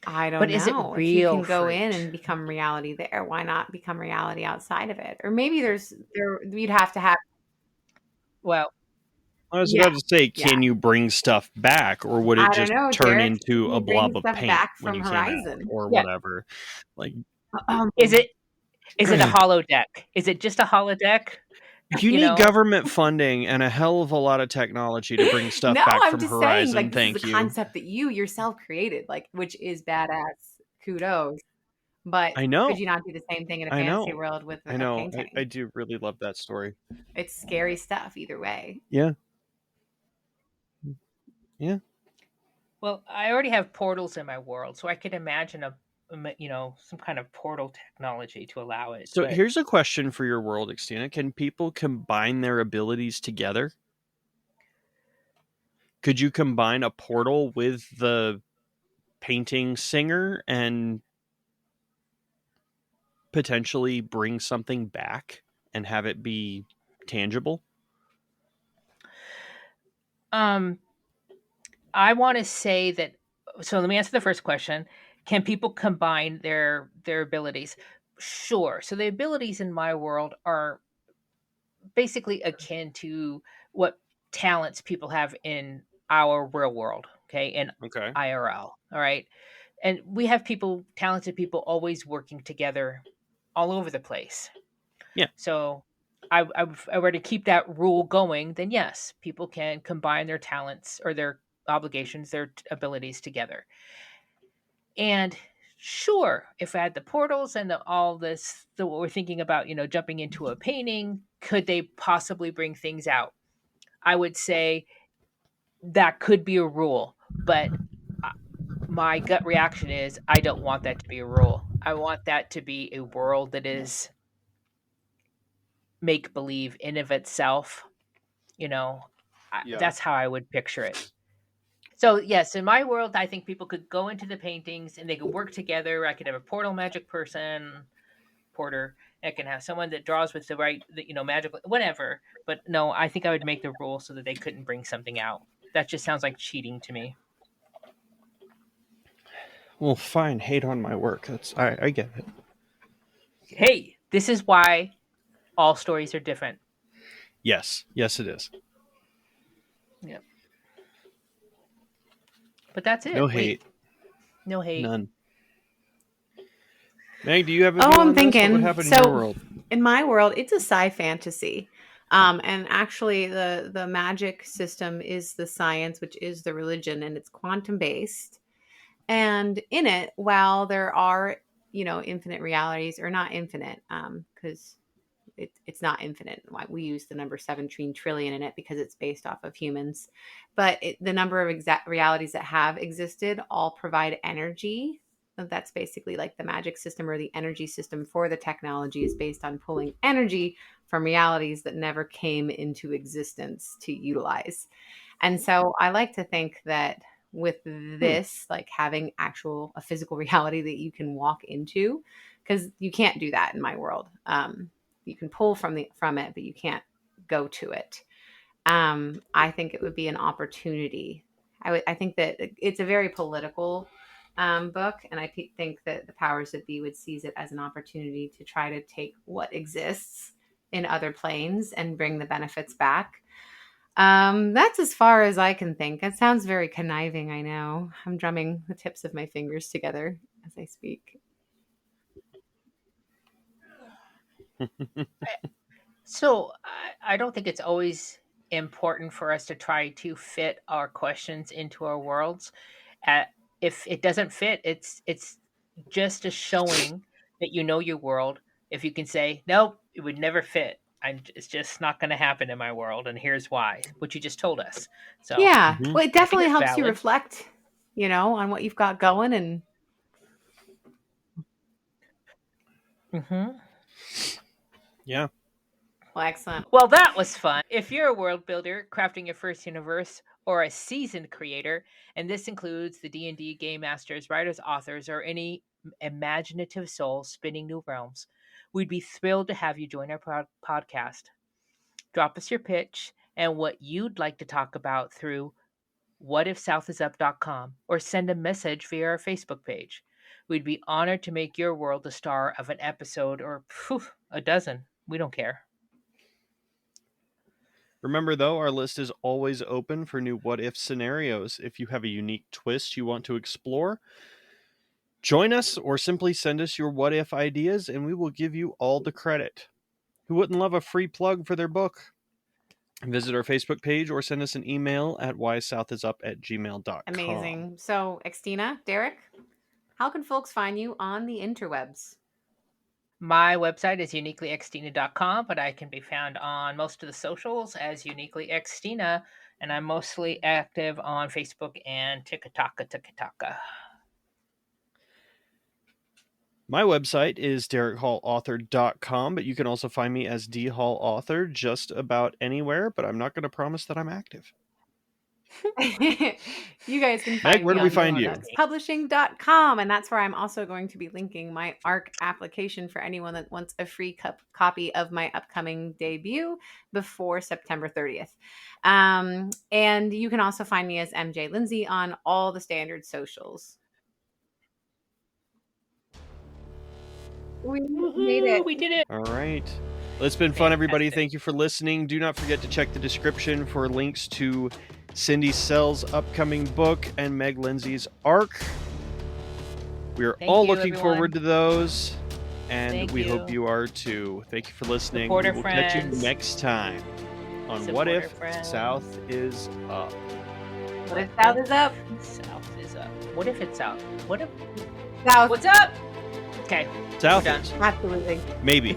Speaker 1: I
Speaker 3: But
Speaker 1: don't
Speaker 3: is it
Speaker 1: know. If you
Speaker 3: real
Speaker 1: can go in
Speaker 3: fruit?
Speaker 1: and become reality there, why not become reality outside of it? Or maybe there you'd have to have
Speaker 3: Well,
Speaker 2: I was
Speaker 1: yeah,
Speaker 2: about to say,
Speaker 1: yeah.
Speaker 2: can you bring stuff back, or would it
Speaker 1: I don't
Speaker 2: just
Speaker 1: know,
Speaker 2: turn
Speaker 1: Derek.
Speaker 2: into
Speaker 1: Can
Speaker 2: a
Speaker 1: you bring
Speaker 2: blob of
Speaker 1: stuff
Speaker 2: paint
Speaker 1: back
Speaker 2: when
Speaker 1: from
Speaker 2: you came out,
Speaker 1: Horizon?
Speaker 2: or
Speaker 3: yeah.
Speaker 2: whatever? Like,
Speaker 3: Is it is it a hollow deck? Is it just a hollow deck?
Speaker 2: you
Speaker 3: You
Speaker 2: need
Speaker 3: know,
Speaker 2: government funding and a hell of a lot of technology to bring stuff
Speaker 1: No,
Speaker 2: back
Speaker 1: I'm
Speaker 2: from
Speaker 1: just saying,
Speaker 2: Horizon.
Speaker 1: like, this is a
Speaker 2: Thank you.
Speaker 1: concept that you yourself created, like, which is badass. Kudos. But
Speaker 2: I
Speaker 1: could
Speaker 2: know.
Speaker 1: you not do the same thing in a
Speaker 2: I
Speaker 1: fantasy
Speaker 2: know.
Speaker 1: world with
Speaker 2: I
Speaker 1: a
Speaker 2: know. I
Speaker 1: painting?
Speaker 2: do really love that story.
Speaker 1: It's scary stuff either way.
Speaker 2: Yeah. Yeah.
Speaker 3: well, I already have portals in my world, so I could imagine some kind of portal technology to allow it.
Speaker 2: So
Speaker 3: But
Speaker 2: here's a question for your world, Xtina. Can people combine their abilities together? Could you combine a portal with the painting singer and potentially bring something back and have it be tangible?
Speaker 3: um, I want to say that. So let me answer the first question: can people combine their abilities? Sure. So the abilities in my world are basically akin to what talents people have in our real world, okay, in
Speaker 2: Okay.
Speaker 3: IRL. All right. And we have people, talented people, always working together all over the place.
Speaker 2: Yeah.
Speaker 3: So if I were to keep that rule going, then yes, people can combine their talents or their obligations, their abilities together. And sure, if I had the portals and all this, what we're thinking about, jumping into a painting, could they possibly bring things out? I would say that could be a rule, but uh, my gut reaction is I don't want that to be a rule. I want that to be a world that is make believe in of itself. You know,
Speaker 2: Yeah.
Speaker 3: that's how I would picture it. So yes, in my world, I think people could go into the paintings and they could work together. I could have a portal magic person, porter. I can have someone that draws with the right, magical, whatever. But no, I think I would make the rule so that they couldn't bring something out. That just sounds like cheating to me.
Speaker 2: Well, fine. Hate on my work. I get it.
Speaker 3: Hey, this is why all stories are different.
Speaker 2: Yes. Yes, it is.
Speaker 3: Yep. But that's
Speaker 2: No
Speaker 3: it.
Speaker 2: hate.
Speaker 3: Wait, no hate.
Speaker 2: None. Meg, do you have a
Speaker 1: Oh,
Speaker 2: view
Speaker 1: I'm
Speaker 2: on this? What would
Speaker 1: thinking.
Speaker 2: happen in your
Speaker 1: So
Speaker 2: world?
Speaker 1: in my world, it's a sci-fantasy. And actually the magic system is the science, which is the religion, and it's quantum based. And in it, while there are, infinite realities, or not infinite, because it's not infinite. We use the number 17 trillion in it because it's based off of humans. But the number of exact realities that have existed all provide energy. That's basically like the magic system, or the energy system for the technology is based on pulling energy from realities that never came into existence to utilize. And so I like to think that with
Speaker 2: Hmm.
Speaker 1: this, like having a physical reality that you can walk into, because you can't do that in my world. You can pull from it, but you can't go to it. I think it would be an opportunity. I think that it's a very political book, and think that the powers that be would seize it as an opportunity to try to take what exists in other planes and bring the benefits back. That's as far as I can think. It sounds very conniving, I know. I'm drumming the tips of my fingers together as I speak.
Speaker 3: So I don't think it's always important for us to try to fit our questions into our worlds. Uh, if it doesn't fit, it's just a showing that you know your world. If you can say nope, it would never fit. It's just not going to happen in my world, and here's why. What you just told us. So
Speaker 1: Yeah.
Speaker 2: Hmm.
Speaker 1: Well, it
Speaker 3: I think
Speaker 1: definitely
Speaker 3: it's
Speaker 1: helps you
Speaker 3: valid.
Speaker 1: reflect, on what you've got going. And
Speaker 3: Hmm.
Speaker 2: Yeah.
Speaker 1: well, excellent.
Speaker 3: Well, that was fun. If you're a world builder crafting your first universe, or a seasoned creator, and this includes the D&D game masters, writers, authors, or any imaginative soul spinning new realms, we'd be thrilled to have you join our podcast. Drop us your pitch and what you'd like to talk about through whatifsouthisup.com, or send a message via our Facebook page. We'd be honored to make your world the star of an episode, or a dozen. We don't care.
Speaker 2: Remember, though, our list is always open for new what if scenarios. If you have a unique twist you want to explore, join us or simply send us your what if ideas and we will give you all the credit. Who wouldn't love a free plug for their book? Visit our Facebook page or send us an email at whysouthisup@gmail.com.
Speaker 1: Amazing. So, Extina, Derek, how can folks find you on the interwebs?
Speaker 3: My website is uniquelyxtina.com, but I can be found on most of the socials as uniquelyxtina, and I'm mostly active on Facebook and TikTok.
Speaker 2: My website is DerekHallAuthor.com, but you can also find me as D Hall Author just about anywhere, but I'm not going to promise that I'm active.
Speaker 1: You guys can
Speaker 2: Meg,
Speaker 1: find
Speaker 2: where
Speaker 1: me
Speaker 2: do we
Speaker 1: on
Speaker 2: find you?
Speaker 1: innermostpublishing.com, and that's where I'm also going to be linking my ARC application for anyone that wants a free copy of my upcoming debut before September 30th. And you can also find me as MJ Lindsay on all the standard socials. We made it.
Speaker 3: We did it.
Speaker 2: All right. Well, it's been fun, everybody.
Speaker 3: Fantastic.
Speaker 2: Thank you for listening. Do not forget to check the description for links to Cindy Sell's upcoming book and Meg Lindsay's ARC. We are
Speaker 3: Thank
Speaker 2: all
Speaker 3: you,
Speaker 2: looking
Speaker 3: everyone.
Speaker 2: forward to those, and
Speaker 3: Thank
Speaker 2: we
Speaker 3: you.
Speaker 2: hope you are too. Thank you for listening.
Speaker 3: Support
Speaker 2: We
Speaker 3: our
Speaker 2: will catch you
Speaker 3: friends.
Speaker 2: next time on
Speaker 3: Support
Speaker 2: What
Speaker 3: our
Speaker 2: If
Speaker 3: friends.
Speaker 2: South is Up.
Speaker 1: What if South is up?
Speaker 3: South is up. What if it's out? What if?
Speaker 1: South.
Speaker 3: What's up? Okay.
Speaker 2: South
Speaker 3: We're done.
Speaker 2: is.
Speaker 1: Absolutely.
Speaker 2: Maybe.